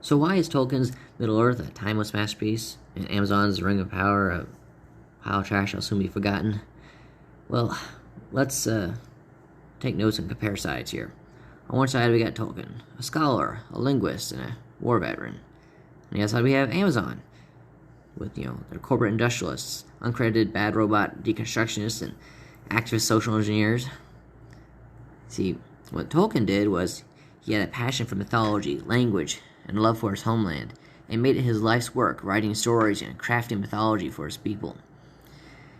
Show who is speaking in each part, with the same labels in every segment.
Speaker 1: So why is Tolkien's Middle-earth a timeless masterpiece, and Amazon's Ring of Power a pile of trash that'll soon be forgotten? Well, let's take notes and compare sides here. On one side we got Tolkien, a scholar, a linguist, and a war veteran. On the other side we have Amazon, with their corporate industrialists, uncredited bad robot deconstructionists, and activist social engineers. See, what Tolkien did was he had a passion for mythology, language, and love for his homeland, and made it his life's work, writing stories and crafting mythology for his people.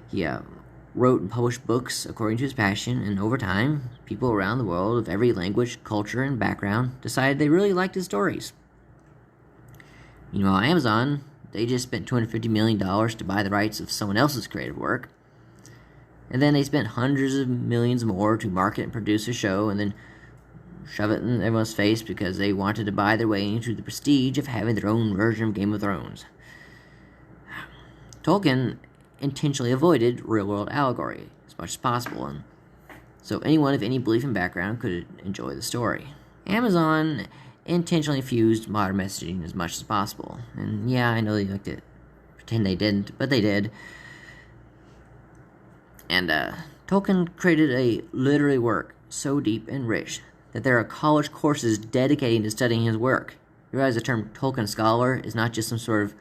Speaker 1: He wrote and published books according to his passion, and over time, people around the world of every language, culture, and background decided they really liked his stories. Meanwhile, Amazon, they just spent $250 million to buy the rights of someone else's creative work, and then they spent hundreds of millions more to market and produce a show, and then shove it in everyone's face because they wanted to buy their way into the prestige of having their own version of Game of Thrones. Tolkien intentionally avoided real-world allegory as much as possible, and so anyone of any belief and background could enjoy the story. Amazon intentionally fused modern messaging as much as possible, and yeah, I know they like to pretend they didn't, but they did. And Tolkien created a literary work so deep and rich that there are college courses dedicated to studying his work. You realize the term Tolkien scholar is not just some sort of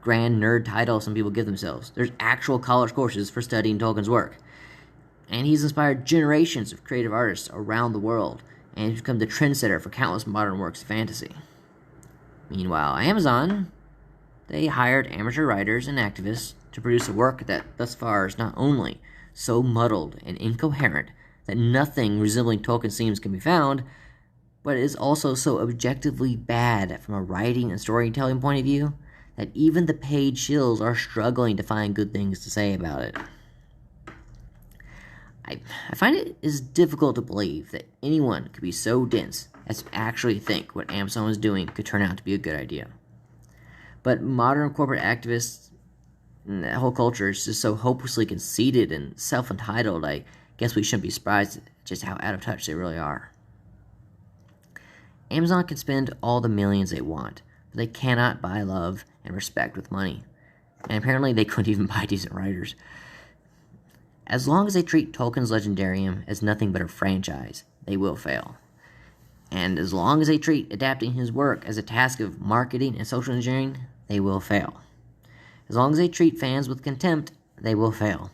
Speaker 1: grand nerd title some people give themselves. There's actual college courses for studying Tolkien's work. And he's inspired generations of creative artists around the world, and he's become the trendsetter for countless modern works of fantasy. Meanwhile, Amazon, they hired amateur writers and activists to produce a work that thus far is not only so muddled and incoherent that nothing resembling Tolkien's themes can be found, but is also so objectively bad from a writing and storytelling point of view that even the paid shills are struggling to find good things to say about it. I find it is difficult to believe that anyone could be so dense as to actually think what Amazon was doing could turn out to be a good idea. But modern corporate activists and that whole culture is just so hopelessly conceited and self-entitled, I guess we shouldn't be surprised at just how out of touch they really are. Amazon can spend all the millions they want, but they cannot buy love and respect with money. And apparently they couldn't even buy decent writers. As long as they treat Tolkien's Legendarium as nothing but a franchise, they will fail. And as long as they treat adapting his work as a task of marketing and social engineering, they will fail. As long as they treat fans with contempt, they will fail.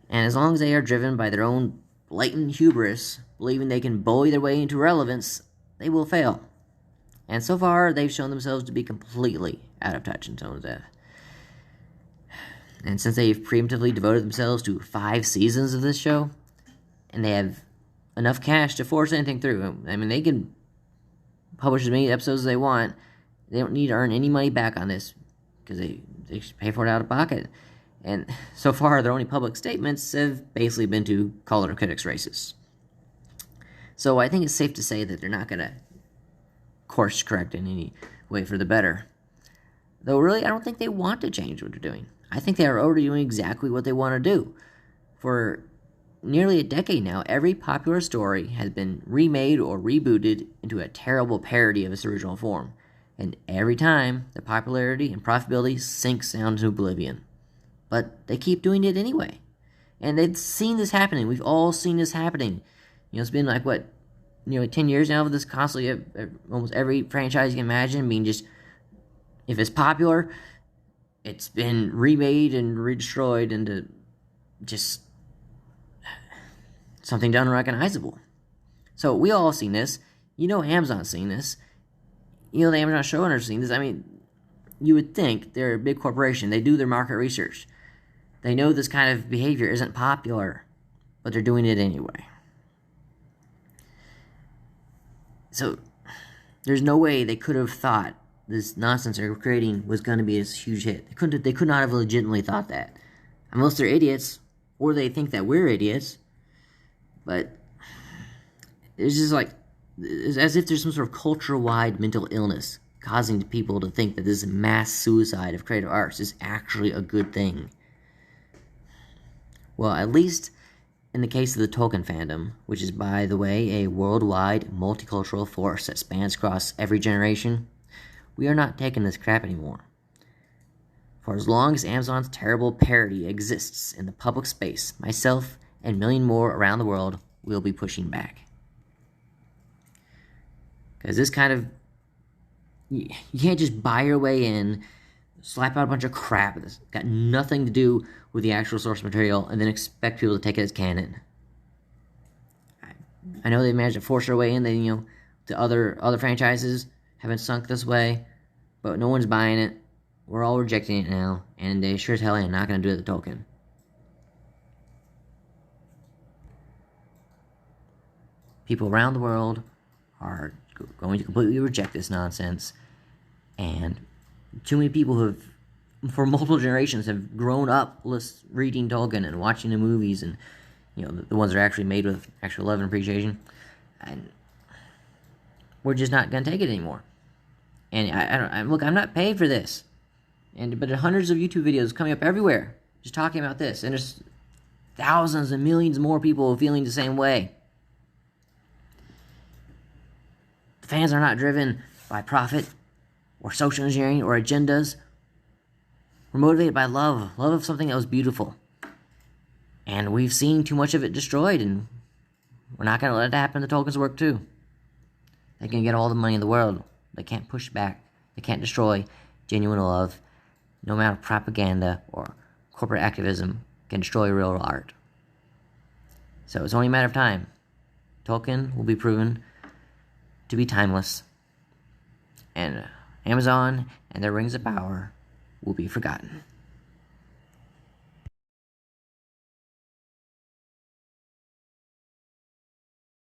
Speaker 1: And as long as they are driven by their own blatant hubris, believing they can bully their way into relevance, they will fail. And so far, they've shown themselves to be completely out of touch in tone of death. And since they've preemptively devoted themselves to 5 seasons of this show, and they have enough cash to force anything through, I mean, they can publish as many episodes as they want. They don't need to earn any money back on this, because they pay for it out of pocket. And so far, their only public statements have basically been to call their critics racist. So I think it's safe to say that they're not going to course correct in any way for the better. Though really, I don't think they want to change what they're doing. I think they are already doing exactly what they want to do. For nearly a decade now, every popular story has been remade or rebooted into a terrible parody of its original form. And every time, the popularity and profitability sinks down to oblivion. But they keep doing it anyway. And they've seen this happening. We've all seen this happening. It's been like, nearly 10 years now of this constantly, almost every franchise you can imagine being just, if it's popular, it's been remade and redestroyed into just something unrecognizable. So we all seen this. Amazon's seen this. The Amazon showrunners have seen this. I mean, you would think they're a big corporation. They do their market research. They know this kind of behavior isn't popular, but they're doing it anyway. So, there's no way they could have thought this nonsense they're creating was going to be a huge hit. They could not have legitimately thought that. Unless they're idiots, or they think that we're idiots. But, it's just like, it's as if there's some sort of culture-wide mental illness causing people to think that this mass suicide of creative arts is actually a good thing. Well, at least in the case of the Tolkien fandom, which is, by the way, a worldwide multicultural force that spans across every generation, We are not taking this crap anymore. For as long as Amazon's terrible parody exists in the public space, myself and a million more around the world will be pushing back. Because this kind of... You can't just buy your way in, slap out a bunch of crap that's got nothing to do with the actual source material, and then expect people to take it as canon. I know they managed to force their way in. The other franchises have been sunk this way, but no one's buying it. We're all rejecting it now, and they sure as hell ain't not going to do it to Tolkien. People around the world are going to completely reject this nonsense, and too many people have, for multiple generations, have grown up reading Tolkien and watching the movies, and the ones that are actually made with actual love and appreciation, and we're just not going to take it anymore. And look, I'm not paid for this, but hundreds of YouTube videos coming up everywhere just talking about this, and there's thousands and millions more people feeling the same way. The fans are not driven by profit or social engineering or agendas. We're motivated by love of something that was beautiful. And we've seen too much of it destroyed, and we're not going to let it happen to Tolkien's work too. They can get all the money in the world. They can't push back. They can't destroy genuine love. No amount of propaganda or corporate activism can destroy real art. So it's only a matter of time. Tolkien will be proven to be timeless, and Amazon and their rings of power will be forgotten.